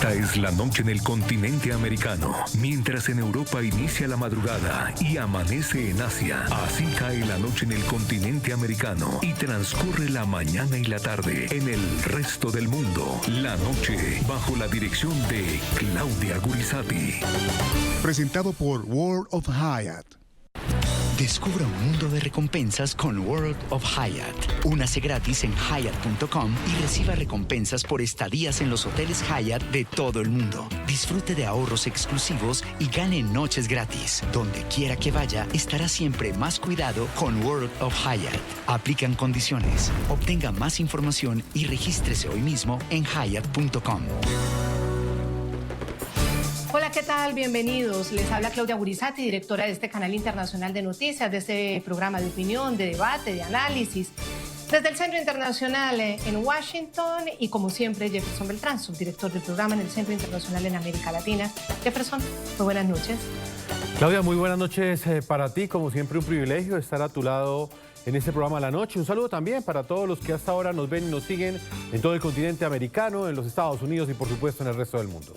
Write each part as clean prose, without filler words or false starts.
Esta es la noche en el continente americano. Mientras en Europa inicia la madrugada y amanece en Asia, así cae la noche en el continente americano y transcurre la mañana y la tarde en el resto del mundo. La noche bajo la dirección de Claudia Gurizati. Presentado por World of Hyatt. Descubra un mundo de recompensas con World of Hyatt. Únase gratis en Hyatt.com y reciba recompensas por estadías en los hoteles Hyatt de todo el mundo. Disfrute de ahorros exclusivos y gane noches gratis. Donde quiera que vaya, estará siempre más cuidado con World of Hyatt. Aplican condiciones. Obtenga más información y regístrese hoy mismo en Hyatt.com. Hola, ¿qué tal? Bienvenidos. Les habla Claudia Gurizati, directora de este canal internacional de noticias, de este programa de opinión, de debate, de análisis, desde el Centro Internacional en Washington y, como siempre, Jefferson Beltrán, subdirector del programa en el Centro Internacional en América Latina. Jefferson, muy buenas noches. Claudia, muy buenas noches para ti. Como siempre, un privilegio estar a tu lado en este programa La Noche. Un saludo también para todos los que hasta ahora nos ven y nos siguen en todo el continente americano, en los Estados Unidos y, por supuesto, en el resto del mundo.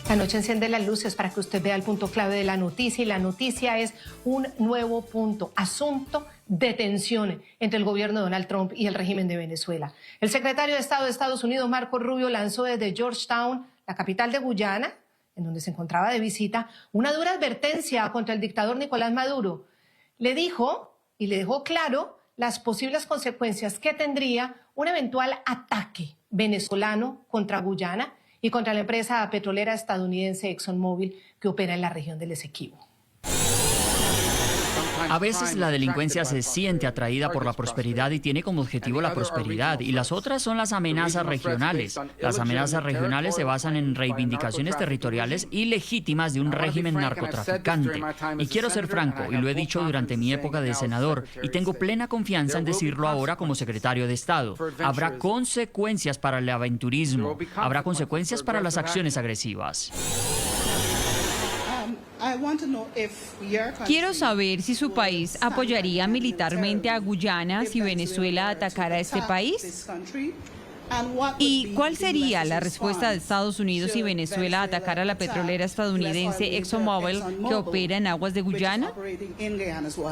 La noche enciende las luces para que usted vea el punto clave de la noticia, y la noticia es un nuevo punto, asunto de tensión entre el gobierno de Donald Trump y el régimen de Venezuela. El secretario de Estado de Estados Unidos, Marco Rubio, lanzó desde Georgetown, la capital de Guyana, en donde se encontraba de visita, una dura advertencia contra el dictador Nicolás Maduro. Le dijo y le dejó claro las posibles consecuencias que tendría un eventual ataque venezolano contra Guyana y contra la empresa petrolera estadounidense ExxonMobil, que opera en la región del Esequibo. A veces la delincuencia se siente atraída por la prosperidad y tiene como objetivo la prosperidad, y las otras son las amenazas regionales. Las amenazas regionales se basan en reivindicaciones territoriales ilegítimas de un régimen narcotraficante. Y quiero ser franco, y lo he dicho durante mi época de senador, y tengo plena confianza en decirlo ahora como secretario de Estado. Habrá consecuencias para el aventurismo, habrá consecuencias para las acciones agresivas. Quiero saber si su país apoyaría militarmente a Guyana si Venezuela atacara a este país. ¿Y cuál sería la respuesta de Estados Unidos si Venezuela atacara a la petrolera estadounidense ExxonMobil, que opera en aguas de Guyana?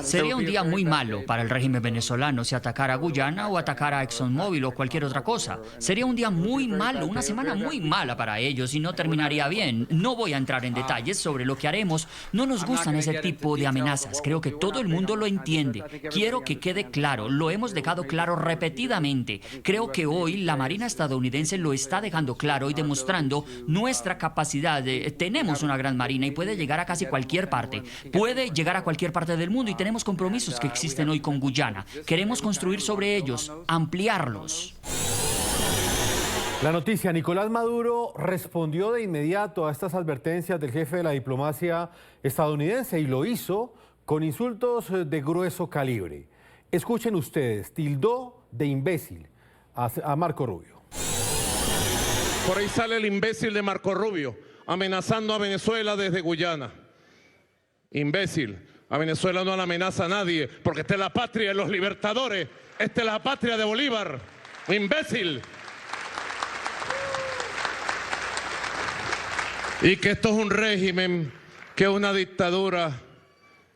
Sería un día muy malo para el régimen venezolano si atacara a Guyana o atacara a ExxonMobil o cualquier otra cosa. Sería un día muy malo, una semana muy mala para ellos y no terminaría bien. No voy a entrar en detalles sobre lo que haremos. No nos gustan ese tipo de amenazas. Creo que todo el mundo lo entiende. Quiero que quede claro. Lo hemos dejado claro repetidamente. Creo que hoy la Marina estadounidense lo está dejando claro y demostrando nuestra capacidad. Tenemos una gran Marina y puede llegar a casi cualquier parte. Puede llegar a cualquier parte del mundo y tenemos compromisos que existen hoy con Guyana. Queremos construir sobre ellos, ampliarlos. La noticia: Nicolás Maduro respondió de inmediato a estas advertencias del jefe de la diplomacia estadounidense y lo hizo con insultos de grueso calibre. Escuchen ustedes, tildó de imbécil a Marco Rubio. Por ahí sale el imbécil de Marco Rubio amenazando a Venezuela desde Guyana. Imbécil, a Venezuela no la amenaza a nadie porque esta es la patria de los libertadores, esta es la patria de Bolívar. Imbécil. Y que esto es un régimen, que es una dictadura.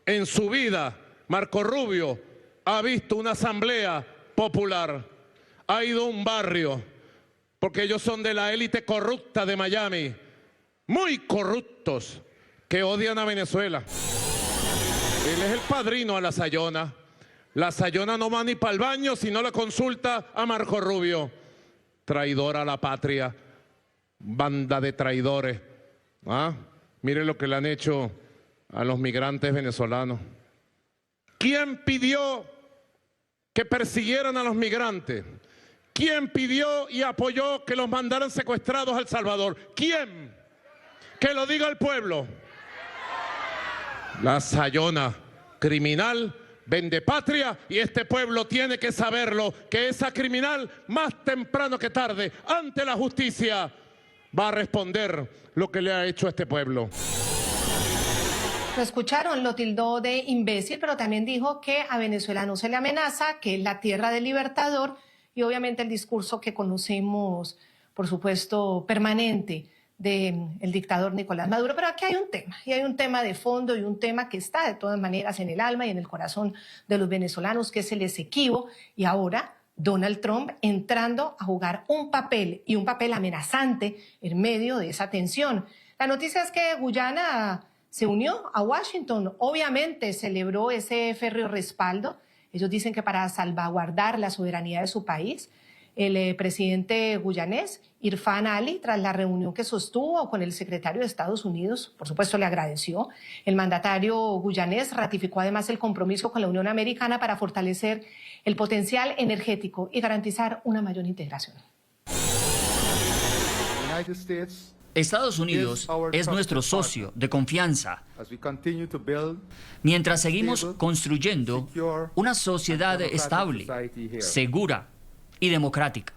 En su vida, Marco Rubio ha visto una asamblea popular. Ha ido a un barrio, porque ellos son de la élite corrupta de Miami, muy corruptos, que odian a Venezuela. Él es el padrino a la Sayona. La Sayona no va ni para el baño si no le consulta a Marco Rubio. Traidor a la patria, banda de traidores. Mire lo que le han hecho a los migrantes venezolanos. ¿Quién pidió que persiguieran a los migrantes? ¿Quién pidió y apoyó que los mandaran secuestrados a El Salvador? ¿Quién? Que lo diga el pueblo. La Sayona, criminal, vende patria, y este pueblo tiene que saberlo, que esa criminal, más temprano que tarde, ante la justicia, va a responder lo que le ha hecho a este pueblo. Lo escucharon, lo tildó de imbécil, pero también dijo que a Venezuela no se le amenaza, que es la tierra del libertador, y obviamente el discurso que conocemos, por supuesto, permanente del dictador Nicolás Maduro. Pero aquí hay un tema, y hay un tema de fondo y un tema que está de todas maneras en el alma y en el corazón de los venezolanos, que es el Esequibo, y ahora Donald Trump entrando a jugar un papel, y un papel amenazante en medio de esa tensión. La noticia es que Guyana se unió a Washington, obviamente celebró ese férreo respaldo. Ellos dicen que para salvaguardar la soberanía de su país. El presidente guyanés, Irfan Ali, tras la reunión que sostuvo con el secretario de Estados Unidos, por supuesto le agradeció. El mandatario guyanés ratificó además el compromiso con la Unión Americana para fortalecer el potencial energético y garantizar una mayor integración. Estados Unidos es nuestro socio de confianza mientras seguimos construyendo una sociedad estable, segura y democrática.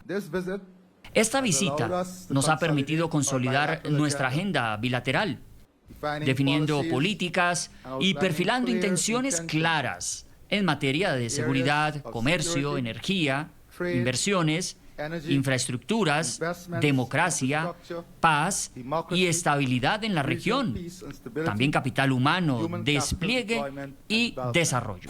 Esta visita nos ha permitido consolidar nuestra agenda bilateral, definiendo políticas y perfilando intenciones claras en materia de seguridad, comercio, energía, inversiones, infraestructuras, democracia, paz y estabilidad en la región, también capital humano, despliegue y desarrollo.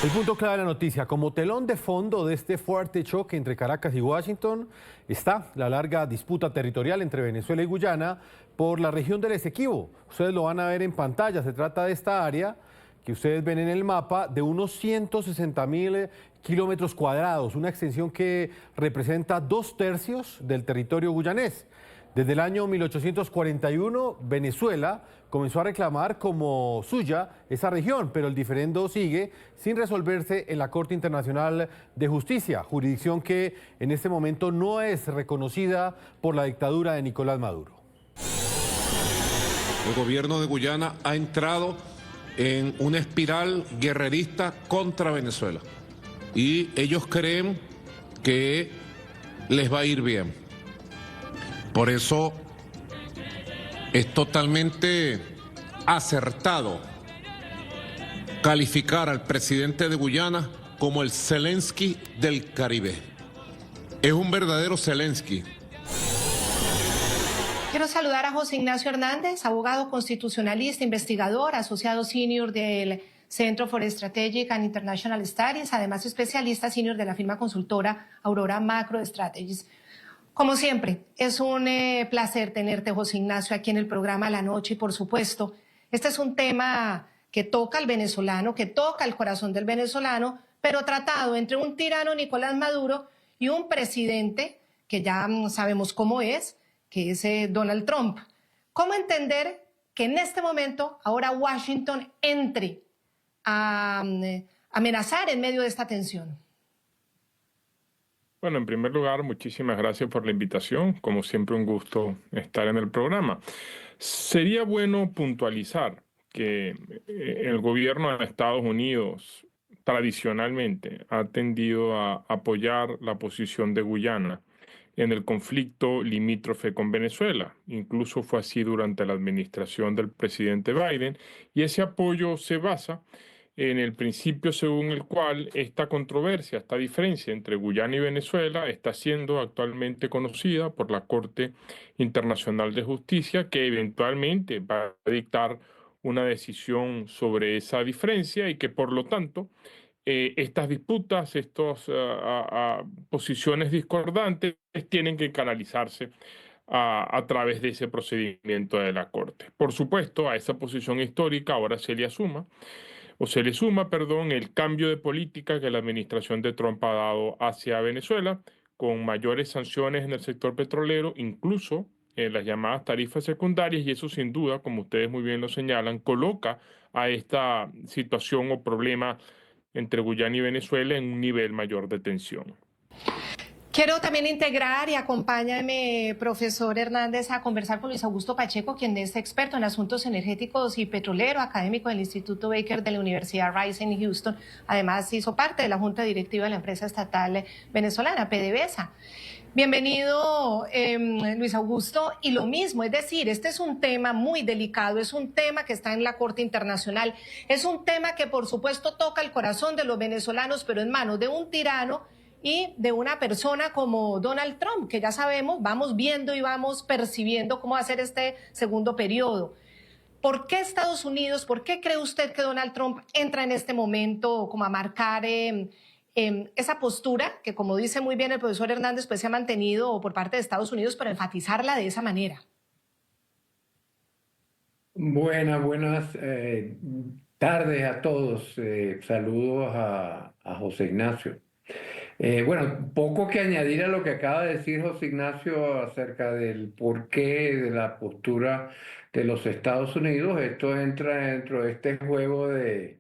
El punto clave de la noticia: como telón de fondo de este fuerte choque entre Caracas y Washington está la larga disputa territorial entre Venezuela y Guyana por la región del Esequibo. Ustedes lo van a ver en pantalla. Se trata de esta área que ustedes ven en el mapa de unos 160.000 kilómetros cuadrados, una extensión que representa 2/3 del territorio guyanés. Desde el año 1841, Venezuela comenzó a reclamar como suya esa región, pero el diferendo sigue sin resolverse en la Corte Internacional de Justicia, jurisdicción que en este momento no es reconocida por la dictadura de Nicolás Maduro. El gobierno de Guyana ha entrado en una espiral guerrerista contra Venezuela y ellos creen que les va a ir bien. Por eso es totalmente acertado calificar al presidente de Guyana como el Zelensky del Caribe. Es un verdadero Zelensky. Quiero saludar a José Ignacio Hernández, abogado constitucionalista, investigador, asociado senior del Centro for Strategic and International Studies, además especialista senior de la firma consultora Aurora Macro Strategies. Como siempre, es un placer tenerte, José Ignacio, aquí en el programa La Noche, y por supuesto, este es un tema que toca al venezolano, que toca el corazón del venezolano, pero tratado entre un tirano, Nicolás Maduro, y un presidente que ya sabemos cómo es, que es Donald Trump. ¿Cómo entender que en este momento ahora Washington entre a amenazar en medio de esta tensión? Bueno, en primer lugar, muchísimas gracias por la invitación. Como siempre, un gusto estar en el programa. Sería bueno puntualizar que el gobierno de Estados Unidos tradicionalmente ha tendido a apoyar la posición de Guyana en el conflicto limítrofe con Venezuela. Incluso fue así durante la administración del presidente Biden, y ese apoyo se basa en el principio según el cual esta controversia, esta diferencia entre Guyana y Venezuela está siendo actualmente conocida por la Corte Internacional de Justicia, que eventualmente va a dictar una decisión sobre esa diferencia y que por lo tanto estas disputas, estas posiciones discordantes tienen que canalizarse a través de ese procedimiento de la Corte. Por supuesto, a esa posición histórica ahora se le suma el cambio de política que la administración de Trump ha dado hacia Venezuela, con mayores sanciones en el sector petrolero, incluso en las llamadas tarifas secundarias, y eso sin duda, como ustedes muy bien lo señalan, coloca a esta situación o problema entre Guyana y Venezuela en un nivel mayor de tensión. Quiero también integrar, y acompáñame, profesor Hernández, a conversar con Luis Augusto Pacheco, quien es experto en asuntos energéticos y petrolero, académico del Instituto Baker de la Universidad Rice en Houston. Además, hizo parte de la junta directiva de la empresa estatal venezolana, PDVSA. Bienvenido, Luis Augusto. Y lo mismo, es decir, este es un tema muy delicado, es un tema que está en la Corte Internacional, es un tema que por supuesto toca el corazón de los venezolanos, pero en manos de un tirano y de una persona como Donald Trump, que ya sabemos, vamos viendo y vamos percibiendo cómo va a ser este segundo periodo. ¿Por qué Estados Unidos, por qué cree usted que Donald Trump entra en este momento como a marcar esa postura que, como dice muy bien el profesor Hernández, pues se ha mantenido por parte de Estados Unidos, pero enfatizarla de esa manera? Buenas tardes a todos. Saludos a José Ignacio. Bueno, poco que añadir a lo que acaba de decir José Ignacio acerca del porqué de la postura de los Estados Unidos. Esto entra dentro de este juego de,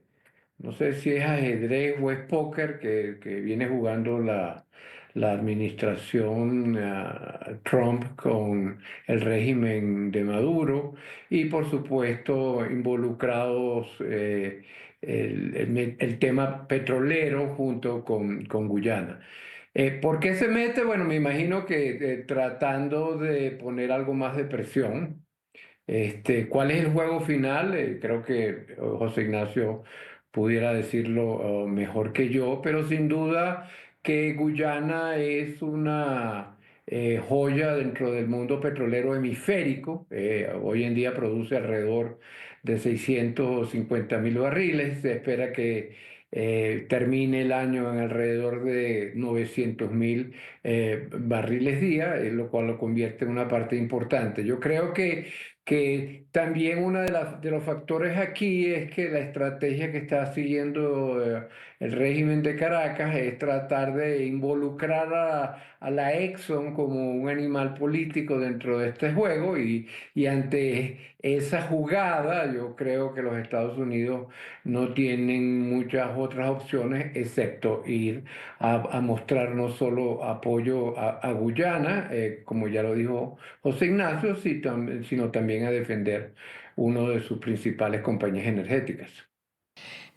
no sé si es ajedrez o es póker que viene jugando la administración Trump con el régimen de Maduro y por supuesto involucrados el tema petrolero junto con Guyana. ¿Por qué se mete? Bueno, me imagino que tratando de poner algo más de presión. ¿Cuál es el juego final? Creo que José Ignacio pudiera decirlo mejor que yo, pero sin duda que Guyana es una joya dentro del mundo petrolero hemisférico. Hoy en día produce alrededor de 650.000 barriles. Se espera que termine el año en alrededor de 900.000 barriles día, lo cual lo convierte en una parte importante. Yo creo que también uno de los factores aquí es que la estrategia que está siguiendo el régimen de Caracas es tratar de involucrar a la Exxon como un animal político dentro de este juego y ante esa jugada yo creo que los Estados Unidos no tienen muchas otras opciones excepto ir a mostrar no solo apoyo a Guyana, como ya lo dijo José Ignacio, sino también a defender uno de sus principales compañías energéticas.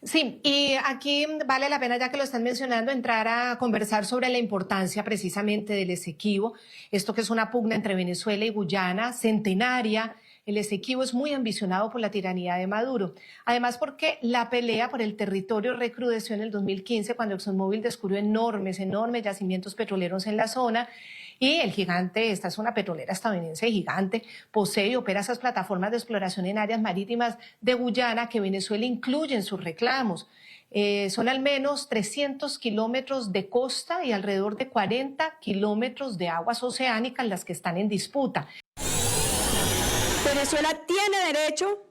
Sí, y aquí vale la pena, ya que lo están mencionando, entrar a conversar sobre la importancia precisamente del Esequibo, esto que es una pugna entre Venezuela y Guyana, centenaria. El Esequibo es muy ambicionado por la tiranía de Maduro. Además, porque la pelea por el territorio recrudeció en el 2015 cuando ExxonMobil descubrió enormes yacimientos petroleros en la zona. Y el gigante, esta es una petrolera estadounidense gigante, posee y opera esas plataformas de exploración en áreas marítimas de Guyana que Venezuela incluye en sus reclamos. Son al menos 300 kilómetros de costa y alrededor de 40 kilómetros de aguas oceánicas las que están en disputa. Venezuela tiene derecho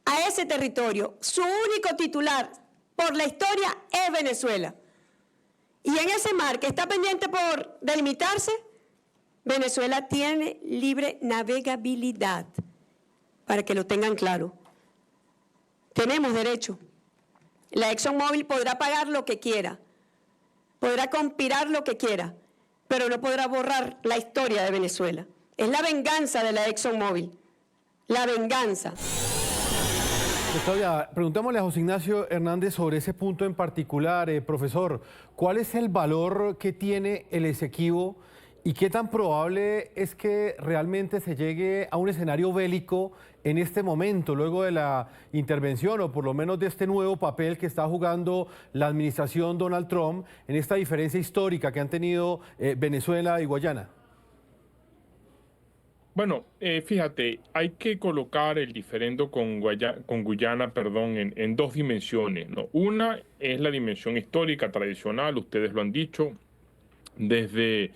a ese territorio. Su único titular por la historia es Venezuela. Y en ese mar que está pendiente por delimitarse, Venezuela tiene libre navegabilidad, para que lo tengan claro. Tenemos derecho. La ExxonMobil podrá pagar lo que quiera, podrá conspirar lo que quiera, pero no podrá borrar la historia de Venezuela. Es la venganza de la ExxonMobil, la venganza. Claudia, preguntémosle a José Ignacio Hernández sobre ese punto en particular. Profesor, ¿cuál es el valor que tiene el Esequibo y qué tan probable es que realmente se llegue a un escenario bélico en este momento, luego de la intervención o por lo menos de este nuevo papel que está jugando la administración Donald Trump en esta diferencia histórica que han tenido Venezuela y Guyana? Bueno, fíjate, hay que colocar el diferendo con Guyana, en dos dimensiones, ¿no? Una es la dimensión histórica, tradicional, ustedes lo han dicho, desde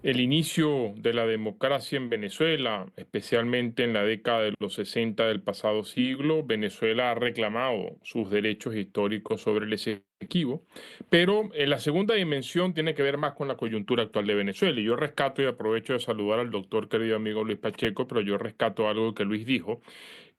el inicio de la democracia en Venezuela, especialmente en la década de los 60 del pasado siglo, Venezuela ha reclamado sus derechos históricos sobre el Esequibo, pero la segunda dimensión tiene que ver más con la coyuntura actual de Venezuela. Y yo rescato y aprovecho de saludar al doctor querido amigo Luis Pacheco, pero yo rescato algo que Luis dijo.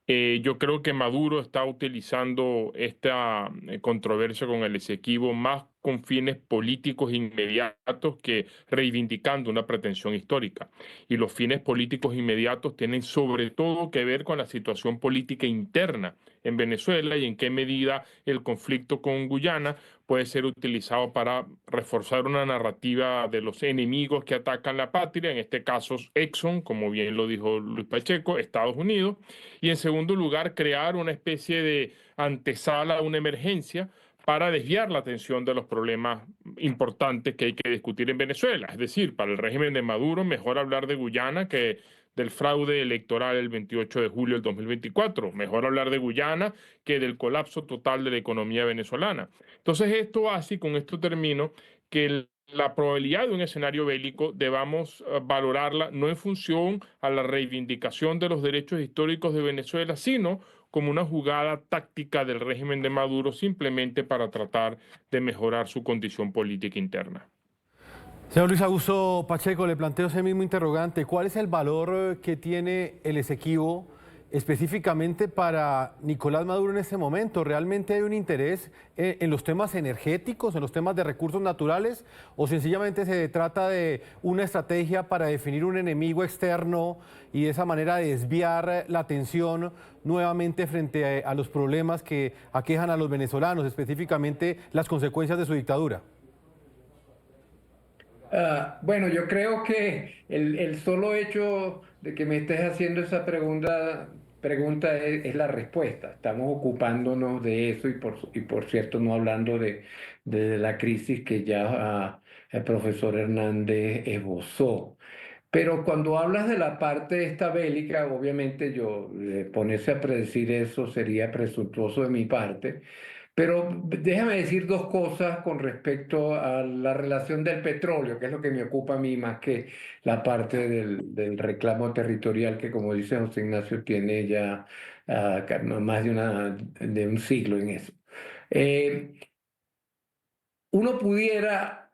Yo creo que Maduro está utilizando esta controversia con el Esequibo más con fines políticos inmediatos que reivindicando una pretensión histórica. Y los fines políticos inmediatos tienen sobre todo que ver con la situación política interna en Venezuela y en qué medida el conflicto con Guyana puede ser utilizado para reforzar una narrativa de los enemigos que atacan la patria, en este caso Exxon, como bien lo dijo Luis Pacheco, Estados Unidos, y en segundo lugar crear una especie de antesala a una emergencia para desviar la atención de los problemas importantes que hay que discutir en Venezuela. Es decir, para el régimen de Maduro, mejor hablar de Guyana que del fraude electoral el 28 de julio del 2024. Mejor hablar de Guyana que del colapso total de la economía venezolana. Entonces, esto hace, y con esto termino, que la probabilidad de un escenario bélico debamos valorarla no en función a la reivindicación de los derechos históricos de Venezuela, sino como una jugada táctica del régimen de Maduro simplemente para tratar de mejorar su condición política interna. Señor Luis Augusto Pacheco, le planteo ese mismo interrogante. ¿Cuál es el valor que tiene el Esequibo específicamente para Nicolás Maduro en este momento? ¿Realmente hay un interés en los temas energéticos, en los temas de recursos naturales, o sencillamente se trata de una estrategia para definir un enemigo externo y de esa manera desviar la atención nuevamente frente a los problemas que aquejan a los venezolanos, específicamente las consecuencias de su dictadura? Bueno, yo creo que el solo hecho de que me estés haciendo esa pregunta es la respuesta. Estamos ocupándonos de eso y por cierto no hablando de la crisis que ya el profesor Hernández esbozó. Pero cuando hablas de la parte esta bélica, obviamente ponerse a predecir eso sería presuntuoso de mi parte. Pero déjame decir dos cosas con respecto a la relación del petróleo, que es lo que me ocupa a mí más que la parte del reclamo territorial que, como dice José Ignacio, tiene ya más de un siglo en eso. Uno pudiera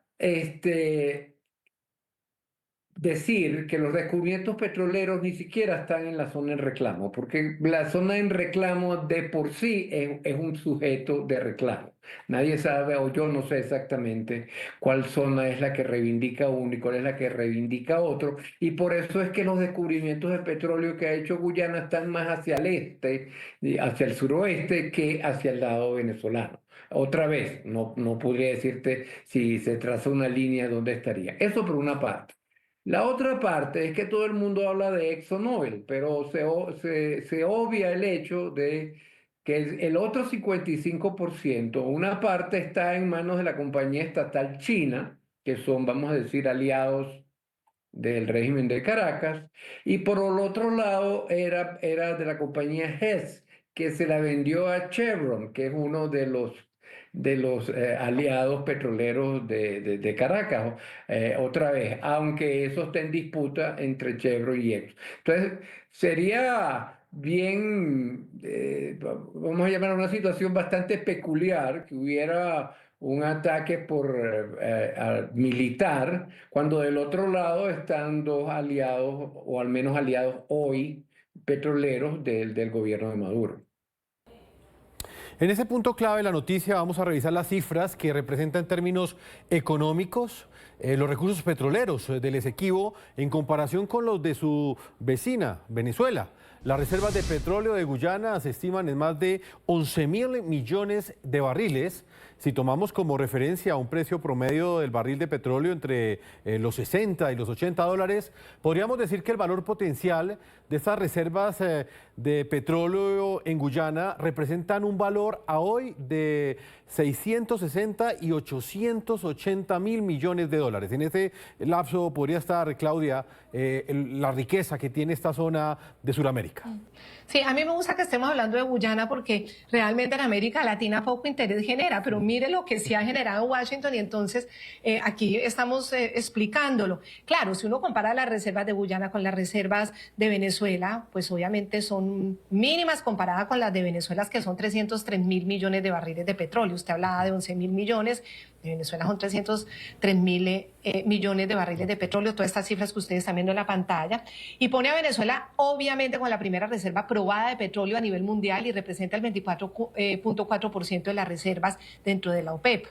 decir que los descubrimientos petroleros ni siquiera están en la zona en reclamo, porque la zona en reclamo de por sí es un sujeto de reclamo. Nadie sabe, o yo no sé exactamente cuál zona es la que reivindica uno y cuál es la que reivindica otro, y por eso es que los descubrimientos de petróleo que ha hecho Guyana están más hacia el este, hacia el suroeste, que hacia el lado venezolano. Otra vez, no podría decirte si se traza una línea dónde estaría. Eso por una parte. La otra parte es que todo el mundo habla de ExxonMobil, pero se obvia el hecho de que el otro 55%, una parte está en manos de la compañía estatal china, que son, vamos a decir, aliados del régimen de Caracas, y por el otro lado era de la compañía Hess, que se la vendió a Chevron, que es uno de los aliados petroleros de Caracas, otra vez, aunque eso esté en disputa entre Chevron y Exxon. Entonces, sería bien, vamos a llamar una situación bastante peculiar, que hubiera un ataque militar, cuando del otro lado están dos aliados, o al menos aliados hoy, petroleros del gobierno de Maduro. En ese punto clave de la noticia vamos a revisar las cifras que representan en términos económicos los recursos petroleros del Esequibo en comparación con los de su vecina, Venezuela. Las reservas de petróleo de Guyana se estiman en más de 11.000 millones de barriles. Si tomamos como referencia un precio promedio del barril de petróleo entre los 60 y los 80 dólares, podríamos decir que el valor potencial de estas reservas de petróleo en Guyana representan un valor a hoy de 660 y 880 mil millones de dólares. En ese lapso podría estar, Claudia, la riqueza que tiene esta zona de Sudamérica. Sí, a mí me gusta que estemos hablando de Guyana porque realmente en América Latina poco interés genera, pero mire lo que sí ha generado Washington y entonces aquí estamos explicándolo. Claro, si uno compara las reservas de Guyana con las reservas de Venezuela, pues obviamente son mínimas comparadas con las de Venezuela, que son 303 mil millones de barriles de petróleo. Usted hablaba de 11 mil millones, de Venezuela son 303 mil millones de barriles de petróleo, todas estas cifras que ustedes están viendo en la pantalla, y pone a Venezuela obviamente con la primera reserva probada de petróleo a nivel mundial y representa el 24.4% de las reservas dentro de la OPEP.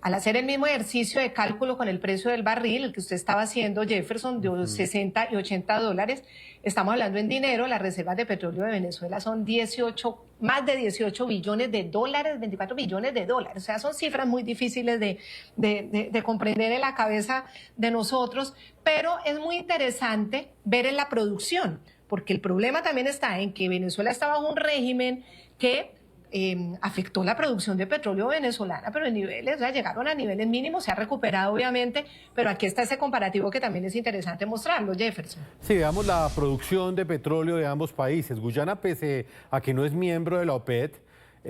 Al hacer el mismo ejercicio de cálculo con el precio del barril, el que usted estaba haciendo, Jefferson, de 60 y 80 dólares, estamos hablando en dinero, las reservas de petróleo de Venezuela son más de 18 billones de dólares, 24 billones de dólares. O sea, son cifras muy difíciles de comprender en la cabeza de nosotros, pero es muy interesante ver en la producción, porque el problema también está en que Venezuela está bajo un régimen que afectó la producción de petróleo venezolana, pero en niveles, o sea, llegaron a niveles mínimos, se ha recuperado obviamente, pero aquí está ese comparativo que también es interesante mostrarlo, Jefferson. Sí, veamos la producción de petróleo de ambos países. Guyana, pese a que no es miembro de la OPEP,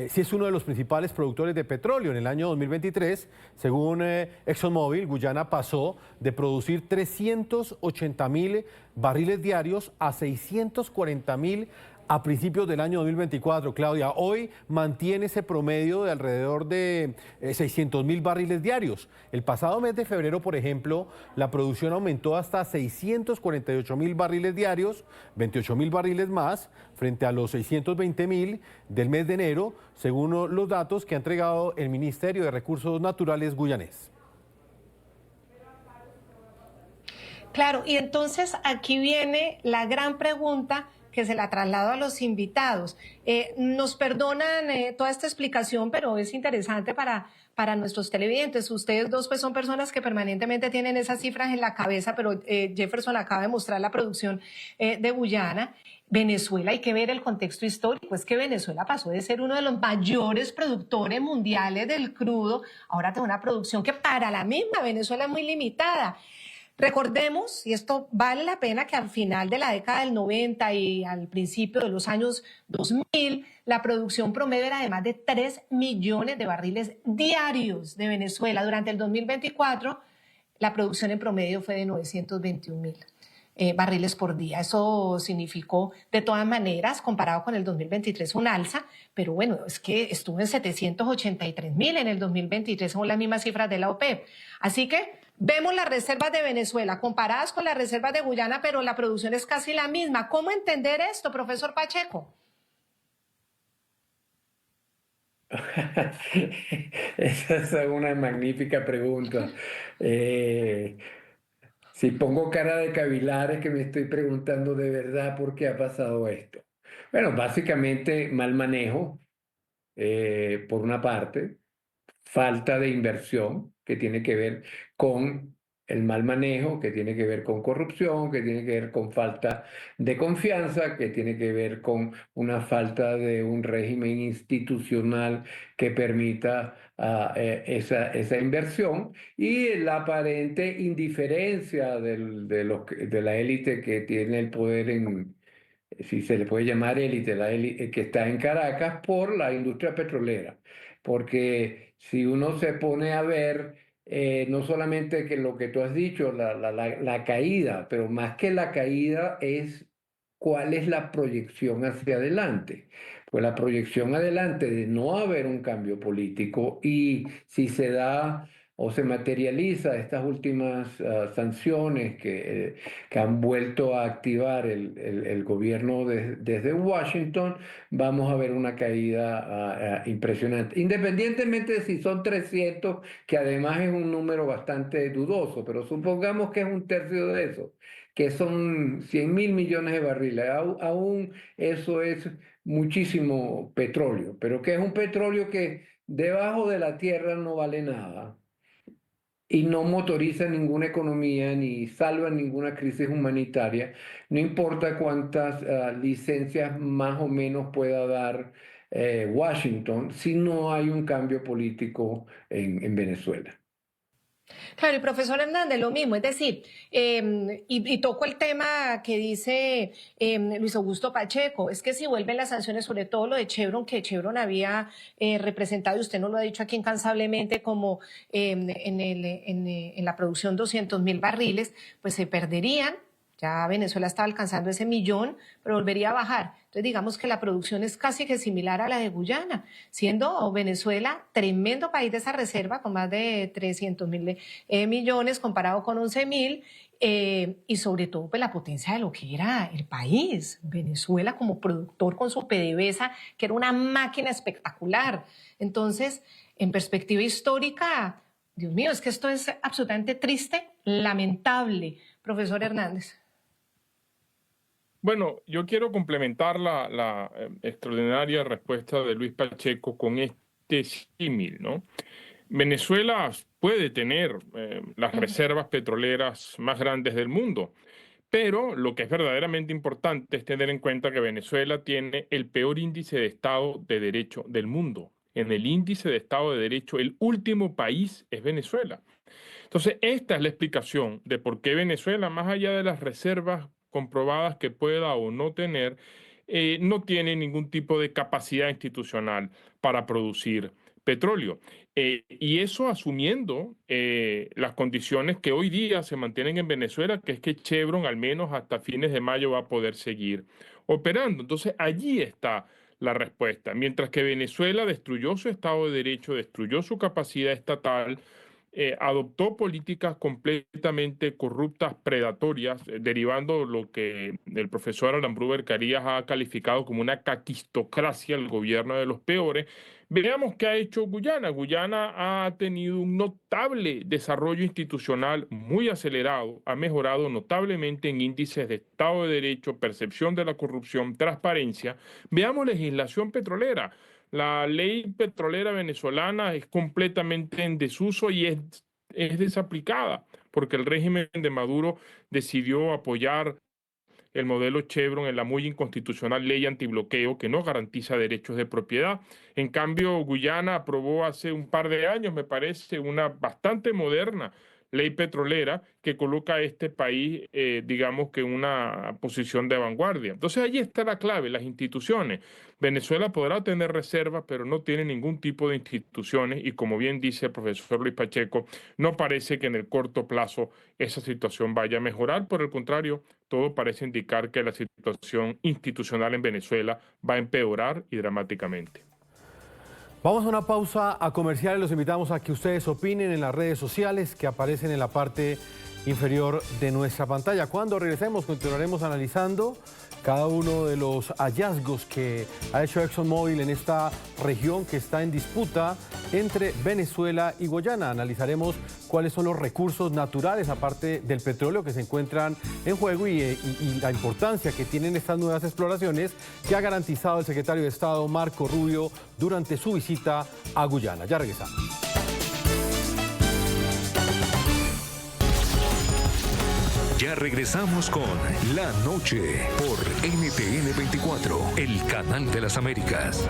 sí es uno de los principales productores de petróleo. En el año 2023, según ExxonMobil, Guyana pasó de producir 380.000 barriles diarios a 640.000 a principios del año 2024, Claudia. Hoy mantiene ese promedio de alrededor de 600.000 barriles diarios. El pasado mes de febrero, por ejemplo, la producción aumentó hasta 648.000 barriles diarios, 28.000 barriles más, frente a los 620.000 del mes de enero, según los datos que ha entregado el Ministerio de Recursos Naturales guyanés. Claro, y entonces aquí viene la gran pregunta que se la traslado a los invitados. Nos perdonan toda esta explicación, pero es interesante para nuestros televidentes. Ustedes dos pues son personas que permanentemente tienen esas cifras en la cabeza, pero Jefferson acaba de mostrar la producción de Guyana. Venezuela, hay que ver el contexto histórico, es que Venezuela pasó de ser uno de los mayores productores mundiales del crudo, ahora tiene una producción que para la misma Venezuela es muy limitada. Recordemos, y esto vale la pena, que al final de la década del 90 y al principio de los años 2000, la producción promedio era de más de 3 millones de barriles diarios de Venezuela. Durante el 2024, la producción en promedio fue de 921.000 barriles por día. Eso significó, de todas maneras, comparado con el 2023, un alza, pero bueno, es que estuvo en 783.000 en el 2023, según las mismas cifras de la OPEP. Así que vemos las reservas de Venezuela comparadas con las reservas de Guyana, pero la producción es casi la misma. ¿Cómo entender esto, profesor Pacheco? Esa es una magnífica pregunta. Si pongo cara de cavilar es que me estoy preguntando de verdad por qué ha pasado esto. Bueno, básicamente mal manejo, por una parte, falta de inversión, que tiene que ver con el mal manejo, que tiene que ver con corrupción, que tiene que ver con falta de confianza, que tiene que ver con una falta de un régimen institucional que permita esa inversión, y la aparente indiferencia de la élite que tiene el poder si se le puede llamar élite, la élite que está en Caracas, por la industria petrolera. Porque si uno se pone a ver, no solamente que lo que tú has dicho, la caída, pero más que la caída es cuál es la proyección hacia adelante. Pues la proyección adelante de no haber un cambio político, y si se da o se materializa estas últimas sanciones que han vuelto a activar el gobierno desde Washington, vamos a ver una caída impresionante. Independientemente de si son 300, que además es un número bastante dudoso, pero supongamos que es un tercio de eso, que son 100.000 millones de barriles. Aún eso es muchísimo petróleo, pero que es un petróleo que debajo de la tierra no vale nada y no motoriza ninguna economía ni salva ninguna crisis humanitaria, no importa cuántas licencias más o menos pueda dar Washington, si no hay un cambio político en Venezuela. Claro, y profesor Hernández, lo mismo, es decir, y toco el tema que dice Luis Augusto Pacheco, es que si vuelven las sanciones, sobre todo lo de Chevron, que Chevron había representado, y usted nos lo ha dicho aquí incansablemente, como en la producción 200.000 barriles, pues se perderían. Ya Venezuela estaba alcanzando ese 1.000.000, pero volvería a bajar. Entonces digamos que la producción es casi que similar a la de Guyana, siendo Venezuela tremendo país de esa reserva, con más de 300.000 millones comparado con 11.000, y sobre todo pues la potencia de lo que era el país. Venezuela como productor con su PDVSA, que era una máquina espectacular. Entonces, en perspectiva histórica, Dios mío, es que esto es absolutamente triste, lamentable. Profesor Hernández. Bueno, yo quiero complementar la extraordinaria respuesta de Luis Pacheco con este símil, ¿no? Venezuela puede tener las reservas petroleras más grandes del mundo, Pero lo que es verdaderamente importante es tener en cuenta que Venezuela tiene el peor índice de Estado de Derecho del mundo. En el índice de Estado de Derecho, el último país es Venezuela. Entonces, esta es la explicación de por qué Venezuela, más allá de las reservas comprobadas que pueda o no tener, no tiene ningún tipo de capacidad institucional para producir petróleo. Y eso asumiendo las condiciones que hoy día se mantienen en Venezuela, que es que Chevron al menos hasta fines de mayo va a poder seguir operando. Entonces, allí está la respuesta. Mientras que Venezuela destruyó su Estado de Derecho, destruyó su capacidad estatal, adoptó políticas completamente corruptas, predatorias, derivando lo que el profesor Alan Bruber Carías ha calificado como una caquistocracia, el gobierno de los peores. Veamos qué ha hecho Guyana. Guyana ha tenido un notable desarrollo institucional muy acelerado, ha mejorado notablemente en índices de Estado de Derecho, percepción de la corrupción, transparencia. Veamos legislación petrolera. La ley petrolera venezolana es completamente en desuso y es desaplicada porque el régimen de Maduro decidió apoyar el modelo Chevron en la muy inconstitucional ley antibloqueo que no garantiza derechos de propiedad. En cambio, Guyana aprobó hace un par de años, me parece, una bastante moderna ley petrolera que coloca a este país, digamos que en una posición de vanguardia. Entonces, allí está la clave, las instituciones. Venezuela podrá tener reservas, pero no tiene ningún tipo de instituciones y, como bien dice el profesor Luis Pacheco, no parece que en el corto plazo esa situación vaya a mejorar. Por el contrario, todo parece indicar que la situación institucional en Venezuela va a empeorar y dramáticamente. Vamos a una pausa a comerciales. Los invitamos a que ustedes opinen en las redes sociales que aparecen en la parte inferior de nuestra pantalla. Cuando regresemos continuaremos analizando cada uno de los hallazgos que ha hecho ExxonMobil en esta región que está en disputa entre Venezuela y Guyana. Analizaremos cuáles son los recursos naturales, aparte del petróleo, que se encuentran en juego y la importancia que tienen estas nuevas exploraciones que ha garantizado el secretario de Estado Marco Rubio durante su visita a Guyana. Ya regresamos. Ya regresamos con La Noche por NTN 24, el canal de las Américas.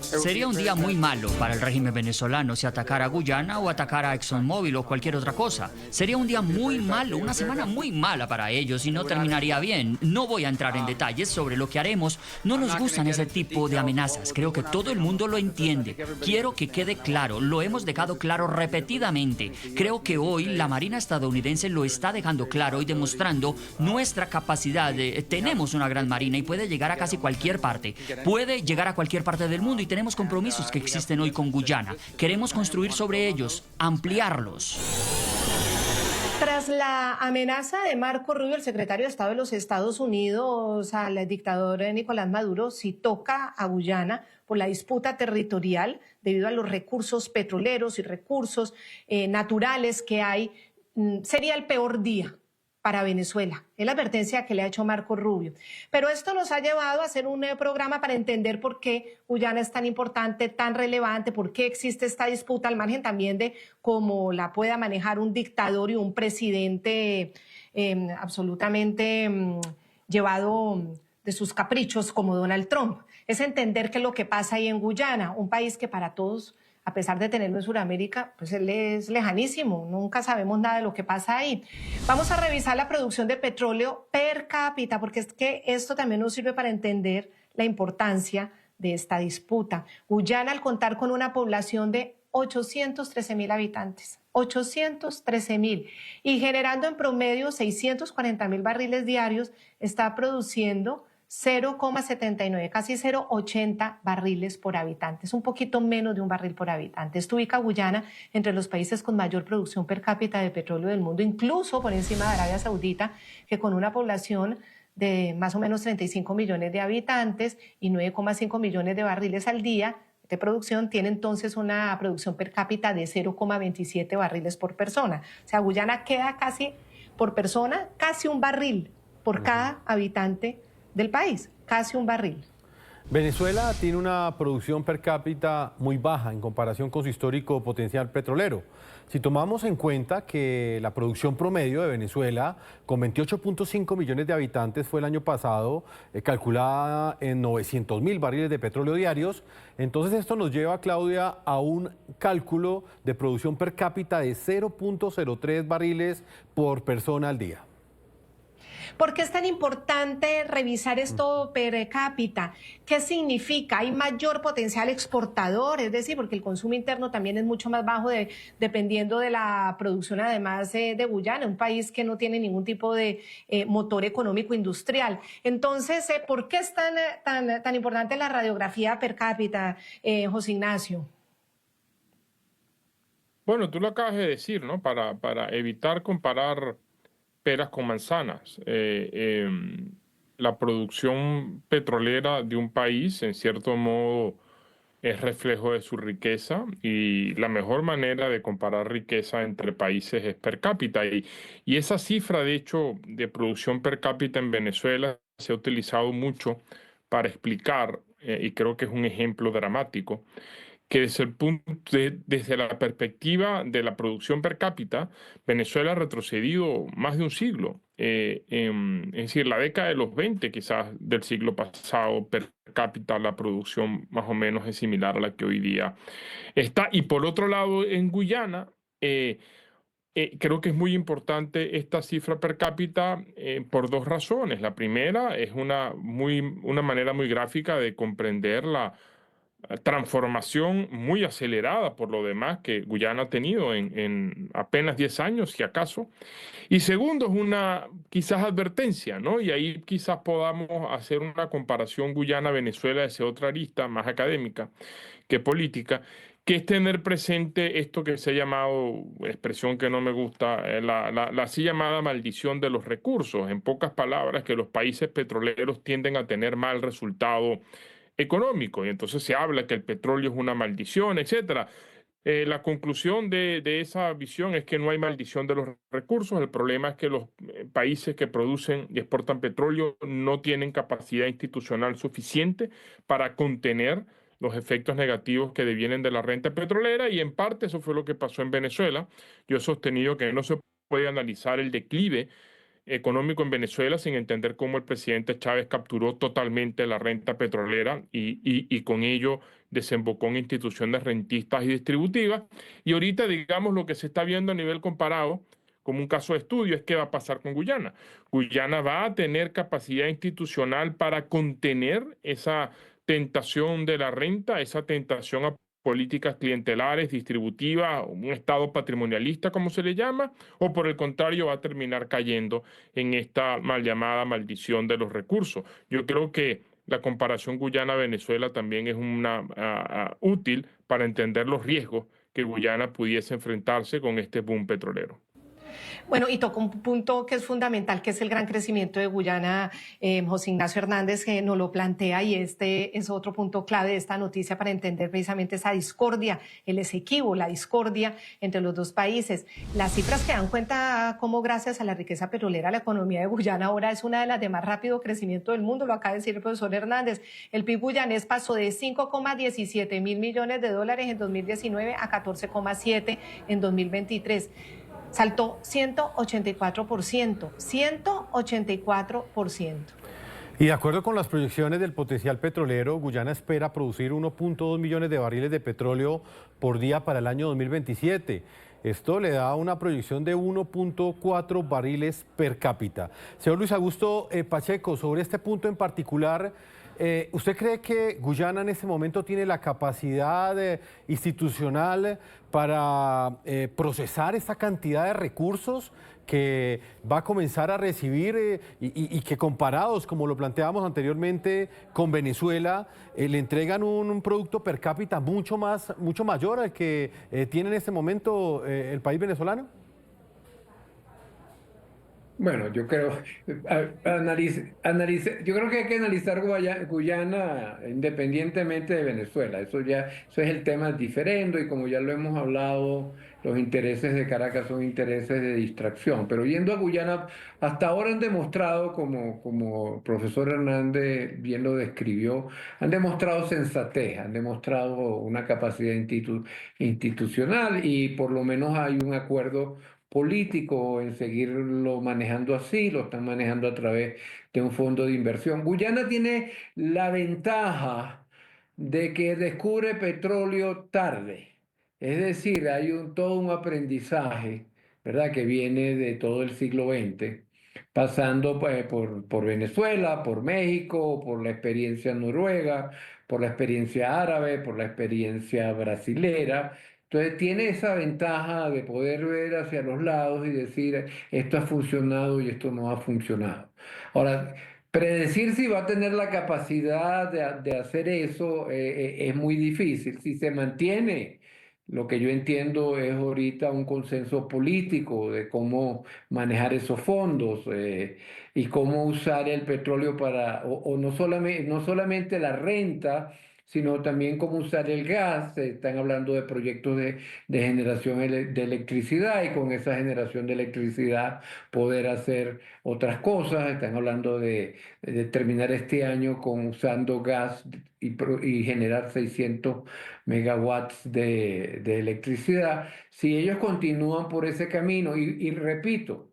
Sería un día muy malo para el régimen venezolano si atacara a Guyana o atacara a ExxonMobil o cualquier otra cosa. Sería un día muy malo, una semana muy mala para ellos y no terminaría bien. No voy a entrar en detalles sobre lo que haremos. No nos gustan ese tipo de amenazas. Creo que todo el mundo lo entiende. Quiero que quede claro, lo hemos dejado claro repetidamente. Creo que hoy la Marina estadounidense lo está dejando claro y demostrando nuestra capacidad. Tenemos una gran Marina y puede llegar a casi cualquier parte. Puede llegar a cualquier parte del mundo y tenemos compromisos que existen hoy con Guyana. Queremos construir sobre ellos, ampliarlos. Tras la amenaza de Marco Rubio, el secretario de Estado de los Estados Unidos, al dictador Nicolás Maduro, si toca a Guyana por la disputa territorial debido a los recursos petroleros y recursos naturales que hay, sería el peor día para Venezuela. Es la advertencia que le ha hecho Marco Rubio. Pero esto nos ha llevado a hacer un programa para entender por qué Guyana es tan importante, tan relevante, por qué existe esta disputa, al margen también de cómo la pueda manejar un dictador y un presidente absolutamente llevado de sus caprichos como Donald Trump. Es entender qué es lo que pasa ahí en Guyana, un país que para todos, a pesar de tenerlo en Sudamérica, pues él es lejanísimo, nunca sabemos nada de lo que pasa ahí. Vamos a revisar la producción de petróleo per cápita, porque es que esto también nos sirve para entender la importancia de esta disputa. Guyana, al contar con una población de 813.000 habitantes, 813.000, y generando en promedio 640.000 barriles diarios, está produciendo 0,79, casi 0,80 barriles por habitante. Es un poquito menos de un barril por habitante. Esto ubica a Guyana entre los países con mayor producción per cápita de petróleo del mundo, incluso por encima de Arabia Saudita, que con una población de más o menos 35 millones de habitantes y 9,5 millones de barriles al día de producción, tiene entonces una producción per cápita de 0,27 barriles por persona. O sea, Guyana queda casi por persona, casi un barril por cada habitante del país, casi un barril. Venezuela tiene una producción per cápita muy baja en comparación con su histórico potencial petrolero. Si tomamos en cuenta que la producción promedio de Venezuela, con 28.5 millones de habitantes, fue el año pasado calculada en 900.000 barriles de petróleo diarios, entonces esto nos lleva, Claudia, a un cálculo de producción per cápita de 0.03 barriles por persona al día. ¿Por qué es tan importante revisar esto per cápita? ¿Qué significa? ¿Hay mayor potencial exportador? Es decir, porque el consumo interno también es mucho más bajo dependiendo de la producción, además de Guyana, un país que no tiene ningún tipo de motor económico industrial. Entonces, ¿por qué es tan importante la radiografía per cápita, José Ignacio? Bueno, tú lo acabas de decir, ¿no? Para evitar comparar peras con manzanas. La producción petrolera de un país, en cierto modo, es reflejo de su riqueza y la mejor manera de comparar riqueza entre países es per cápita. Y esa cifra, de hecho, de producción per cápita en Venezuela se ha utilizado mucho para explicar, y creo que es un ejemplo dramático, que desde la perspectiva de la producción per cápita, Venezuela ha retrocedido más de un siglo. Es decir, la década de los 20 quizás del siglo pasado, per cápita la producción más o menos es similar a la que hoy día está. Y por otro lado, en Guyana, creo que es muy importante esta cifra per cápita por dos razones. La primera es una manera muy gráfica de comprender la transformación muy acelerada por lo demás que Guyana ha tenido en apenas 10 años, si acaso. Y segundo, es una quizás advertencia, ¿no? Y ahí quizás podamos hacer una comparación Guyana-Venezuela desde otra arista más académica que política, que es tener presente esto que se ha llamado, expresión que no me gusta, la así llamada maldición de los recursos. En pocas palabras, que los países petroleros tienden a tener mal resultado económico, y entonces se habla que el petróleo es una maldición, etcétera. La conclusión de esa visión es que no hay maldición de los recursos. El problema es que los países que producen y exportan petróleo no tienen capacidad institucional suficiente para contener los efectos negativos que devienen de la renta petrolera, y en parte eso fue lo que pasó en Venezuela. Yo he sostenido que no se puede analizar el declive económico en Venezuela sin entender cómo el presidente Chávez capturó totalmente la renta petrolera y con ello desembocó en instituciones rentistas y distributivas. Y ahorita, digamos, lo que se está viendo a nivel comparado, como un caso de estudio, es qué va a pasar con Guyana. Guyana va a tener capacidad institucional para contener esa tentación de la renta, esa tentación a políticas clientelares, distributivas, un estado patrimonialista, como se le llama, o por el contrario va a terminar cayendo en esta mal llamada maldición de los recursos. Yo creo que la comparación Guyana-Venezuela también es útil para entender los riesgos que Guyana pudiese enfrentarse con este boom petrolero. Bueno, y tocó un punto que es fundamental, que es el gran crecimiento de Guyana. José Ignacio Hernández que nos lo plantea, y este es otro punto clave de esta noticia para entender precisamente esa discordia, el Esequibo, la discordia entre los dos países. Las cifras que dan cuenta cómo gracias a la riqueza petrolera la economía de Guyana ahora es una de las de más rápido crecimiento del mundo, lo acaba de decir el profesor Hernández. El PIB guyanés pasó de 5,17 mil millones de dólares en 2019 a 14,7 en 2023. Saltó 184%, 184%. Y de acuerdo con las proyecciones del potencial petrolero, Guyana espera producir 1.2 millones de barriles de petróleo por día para el año 2027. Esto le da una proyección de 1.4 barriles per cápita. Señor Luis Augusto Pacheco, sobre este punto en particular, ¿usted cree que Guyana en este momento tiene la capacidad institucional para procesar esta cantidad de recursos que va a comenzar a recibir y que comparados, como lo planteábamos anteriormente, con Venezuela, le entregan un producto per cápita mucho mayor al que tiene en este momento el país venezolano? Bueno, yo creo, yo creo que hay que analizar Guyana independientemente de Venezuela. Eso es el tema diferendo y como ya lo hemos hablado, los intereses de Caracas son intereses de distracción. Pero yendo a Guyana, hasta ahora han demostrado, como el profesor Hernández bien lo describió, han demostrado sensatez, han demostrado una capacidad institucional y por lo menos hay un acuerdo político en seguirlo manejando así, lo están manejando a través de un fondo de inversión. Guyana tiene la ventaja de que descubre petróleo tarde, es decir, hay todo un aprendizaje, ¿verdad?, que viene de todo el siglo XX, pasando pues, por Venezuela, por México, por la experiencia noruega, por la experiencia árabe, por la experiencia brasilera. Entonces tiene esa ventaja de poder ver hacia los lados y decir, esto ha funcionado y esto no ha funcionado. Ahora, predecir si va a tener la capacidad de hacer eso es muy difícil. Si se mantiene, lo que yo entiendo es ahorita un consenso político de cómo manejar esos fondos y cómo usar el petróleo para, o no solamente la renta, sino también cómo usar el gas. Están hablando de proyectos de generación de electricidad y con esa generación de electricidad poder hacer otras cosas. Están hablando de terminar este año usando gas y generar 600 megawatts de electricidad. Si ellos continúan por ese camino, y repito,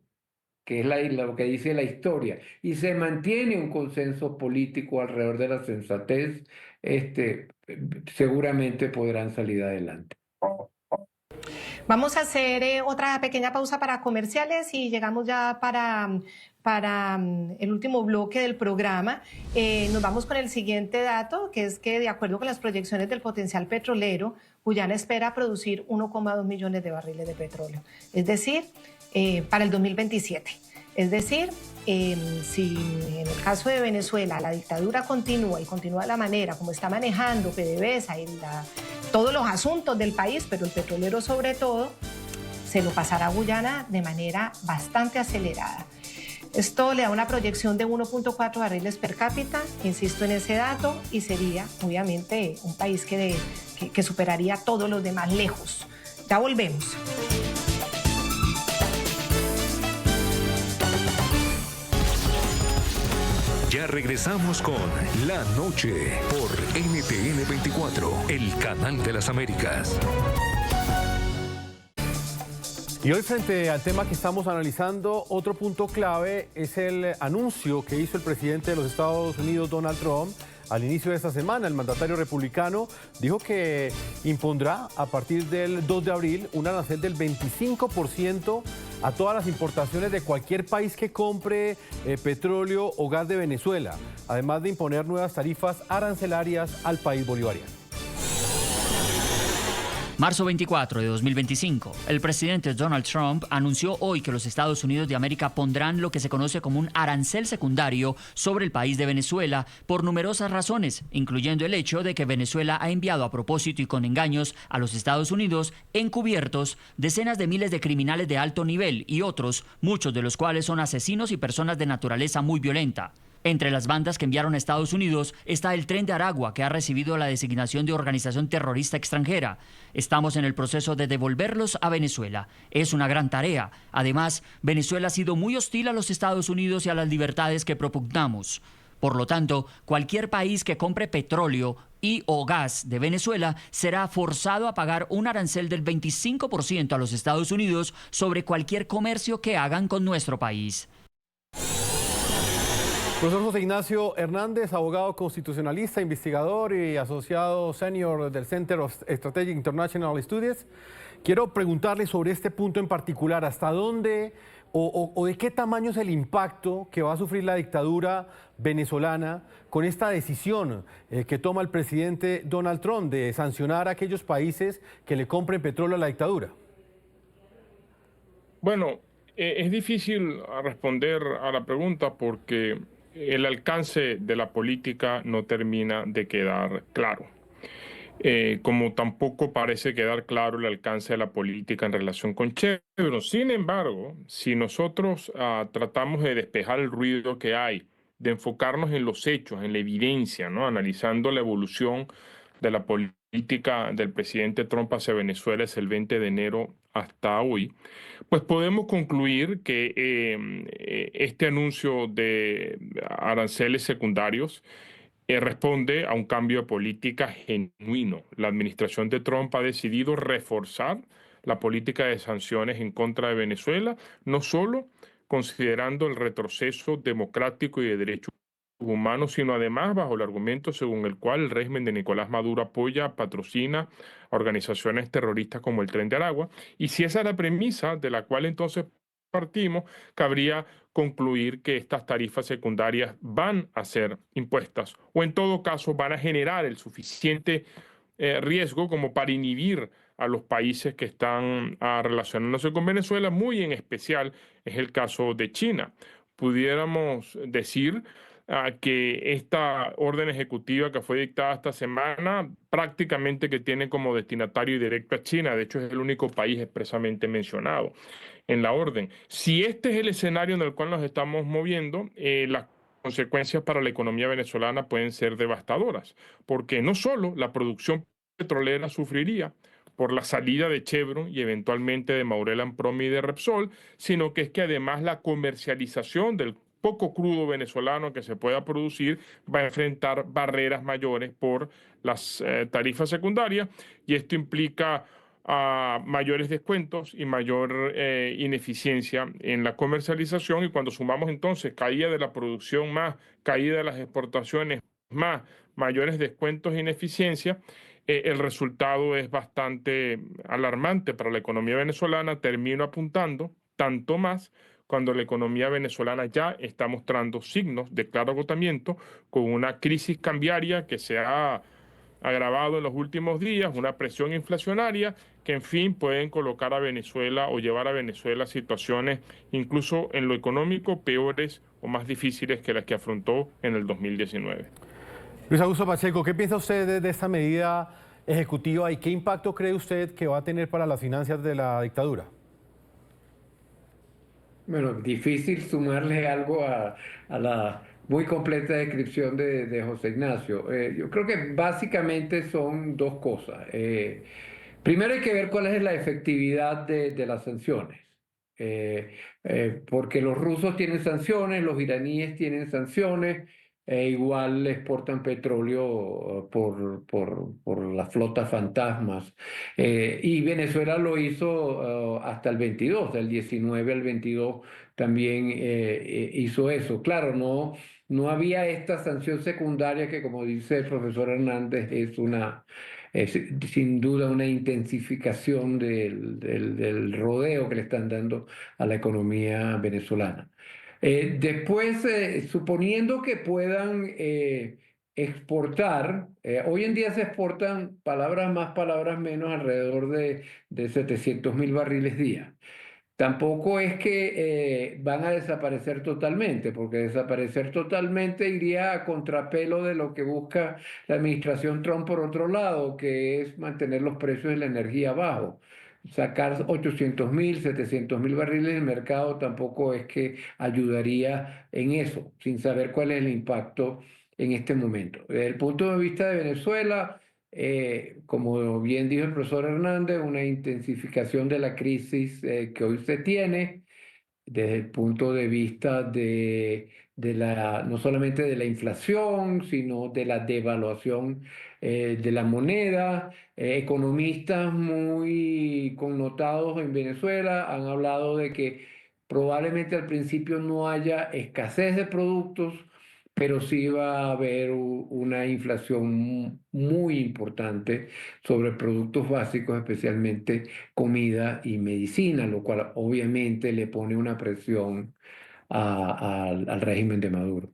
que es lo que dice la historia, y se mantiene un consenso político alrededor de la sensatez, seguramente podrán salir adelante. Vamos a hacer otra pequeña pausa para comerciales y llegamos ya para el último bloque del programa. Nos vamos con el siguiente dato, que es que de acuerdo con las proyecciones del potencial petrolero, Guyana espera producir 1,2 millones de barriles de petróleo, es decir, para el 2027. Es decir, si en el caso de Venezuela la dictadura continúa y continúa de la manera como está manejando PDVSA y todos los asuntos del país, pero el petrolero sobre todo, se lo pasará a Guyana de manera bastante acelerada. Esto le da una proyección de 1.4 barriles per cápita, insisto en ese dato, y sería obviamente un país que superaría a todos los demás lejos. Ya volvemos. Ya regresamos con La Noche por NTN 24, el canal de las Américas. Y hoy, frente al tema que estamos analizando, otro punto clave es el anuncio que hizo el presidente de los Estados Unidos, Donald Trump, al inicio de esta semana. El mandatario republicano dijo que impondrá a partir del 2 de abril un arancel del 25% a todas las importaciones de cualquier país que compre petróleo o gas de Venezuela, además de imponer nuevas tarifas arancelarias al país bolivariano. Marzo 24 de 2025. El presidente Donald Trump anunció hoy que los Estados Unidos de América pondrán lo que se conoce como un arancel secundario sobre el país de Venezuela por numerosas razones, incluyendo el hecho de que Venezuela ha enviado a propósito y con engaños a los Estados Unidos, encubiertos, decenas de miles de criminales de alto nivel y otros, muchos de los cuales son asesinos y personas de naturaleza muy violenta. Entre las bandas que enviaron a Estados Unidos está el Tren de Aragua, que ha recibido la designación de organización terrorista extranjera. Estamos en el proceso de devolverlos a Venezuela. Es una gran tarea. Además, Venezuela ha sido muy hostil a los Estados Unidos y a las libertades que propugnamos. Por lo tanto, cualquier país que compre petróleo y o gas de Venezuela será forzado a pagar un arancel del 25% a los Estados Unidos sobre cualquier comercio que hagan con nuestro país. Profesor José Ignacio Hernández, abogado constitucionalista, investigador y asociado senior del Center of Strategic International Studies. Quiero preguntarle sobre este punto en particular, ¿hasta dónde o de qué tamaño es el impacto que va a sufrir la dictadura venezolana con esta decisión que toma el presidente Donald Trump de sancionar a aquellos países que le compren petróleo a la dictadura? Bueno, es difícil responder a la pregunta porque el alcance de la política no termina de quedar claro. como tampoco parece quedar claro el alcance de la política en relación con Chevron. Sin embargo, si nosotros tratamos de despejar el ruido que hay, de enfocarnos en los hechos, en la evidencia, ¿no? Analizando la evolución de la política del presidente Trump hacia Venezuela desde el 20 de enero hasta hoy, pues podemos concluir que este anuncio de aranceles secundarios responde a un cambio de política genuino. La administración de Trump ha decidido reforzar la política de sanciones en contra de Venezuela, no solo considerando el retroceso democrático y de derechos humanos, sino además bajo el argumento según el cual el régimen de Nicolás Maduro apoya, patrocina a organizaciones terroristas como el Tren de Aragua. Y si esa es la premisa de la cual entonces partimos, cabría concluir que estas tarifas secundarias van a ser impuestas o en todo caso van a generar el suficiente riesgo como para inhibir a los países que están relacionándose con Venezuela, muy en especial es el caso de China. Pudiéramos decir que esta orden ejecutiva que fue dictada esta semana prácticamente que tiene como destinatario directo a China, de hecho es el único país expresamente mencionado en la orden. Si este es el escenario en el cual nos estamos moviendo, las consecuencias para la economía venezolana pueden ser devastadoras, porque no solo la producción petrolera sufriría por la salida de Chevron y eventualmente de Maurel & Prom y de Repsol, sino que es que además la comercialización del poco crudo venezolano que se pueda producir va a enfrentar barreras mayores por las tarifas secundarias, y esto implica mayores descuentos y mayor ineficiencia en la comercialización, y cuando sumamos entonces caída de la producción más caída de las exportaciones más mayores descuentos e ineficiencia, el resultado es bastante alarmante para la economía venezolana. Termino apuntando tanto más cuando la economía venezolana ya está mostrando signos de claro agotamiento, con una crisis cambiaria que se ha agravado en los últimos días, una presión inflacionaria que, en fin, pueden colocar a Venezuela o llevar a Venezuela a situaciones, incluso en lo económico, peores o más difíciles que las que afrontó en el 2019. Luis Augusto Pacheco, ¿qué piensa usted de esta medida ejecutiva y qué impacto cree usted que va a tener para las finanzas de la dictadura? Bueno, difícil sumarle algo a la muy completa descripción de José Ignacio. Yo creo que básicamente son dos cosas. Primero hay que ver cuál es la efectividad de las sanciones. Porque los rusos tienen sanciones, los iraníes tienen sanciones, igual exportan petróleo por las flotas fantasmas. Y Venezuela lo hizo hasta el 22, del 19 al 22 también hizo eso. Claro, no había esta sanción secundaria que, como dice el profesor Hernández, es sin duda una intensificación del rodeo que le están dando a la economía venezolana. Después, suponiendo que puedan exportar, hoy en día se exportan palabras más, palabras menos, alrededor de 700.000 barriles día. Tampoco es que van a desaparecer totalmente, porque desaparecer totalmente iría a contrapelo de lo que busca la administración Trump por otro lado, que es mantener los precios de la energía bajos. Sacar 800.000, 700.000 barriles del mercado tampoco es que ayudaría en eso, sin saber cuál es el impacto en este momento. Desde el punto de vista de Venezuela, como bien dijo el profesor Hernández, una intensificación de la crisis que hoy se tiene, desde el punto de vista no solamente de la inflación, sino de la devaluación de la moneda. Economistas muy connotados en Venezuela han hablado de que probablemente al principio no haya escasez de productos, pero sí va a haber una inflación muy importante sobre productos básicos, especialmente comida y medicina, lo cual obviamente le pone una presión al régimen de Maduro.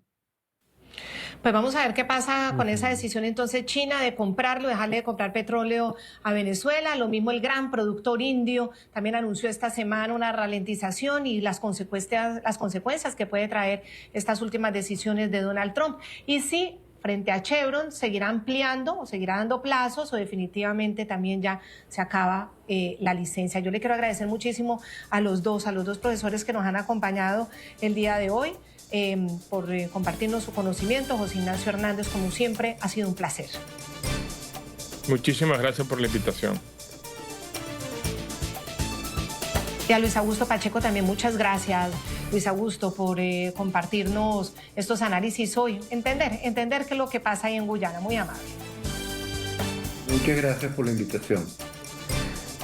Pues vamos a ver qué pasa con esa decisión entonces China de comprarlo, dejarle de comprar petróleo a Venezuela. Lo mismo el gran productor indio también anunció esta semana una ralentización y las consecuencias que puede traer estas últimas decisiones de Donald Trump. Y sí, frente a Chevron, seguirá ampliando o seguirá dando plazos o definitivamente también ya se acaba la licencia. Yo le quiero agradecer muchísimo a los dos profesores que nos han acompañado el día de hoy por compartirnos su conocimiento. José Ignacio Hernández, como siempre, ha sido un placer. Muchísimas gracias por la invitación. Y a Luis Augusto Pacheco también muchas gracias, Luis Augusto, por compartirnos estos análisis hoy. Entender qué es lo que pasa ahí en Guyana. Muy amable. Muchas gracias por la invitación.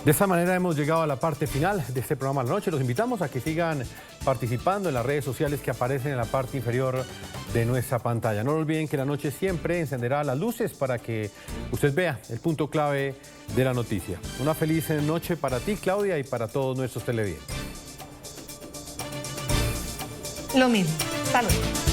De esta manera hemos llegado a la parte final de este programa de la noche. Los invitamos a que sigan participando en las redes sociales que aparecen en la parte inferior de nuestra pantalla. No olviden que la noche siempre encenderá las luces para que usted vea el punto clave de la noticia. Una feliz noche para ti, Claudia, y para todos nuestros televidentes. Lo mismo. Hasta luego.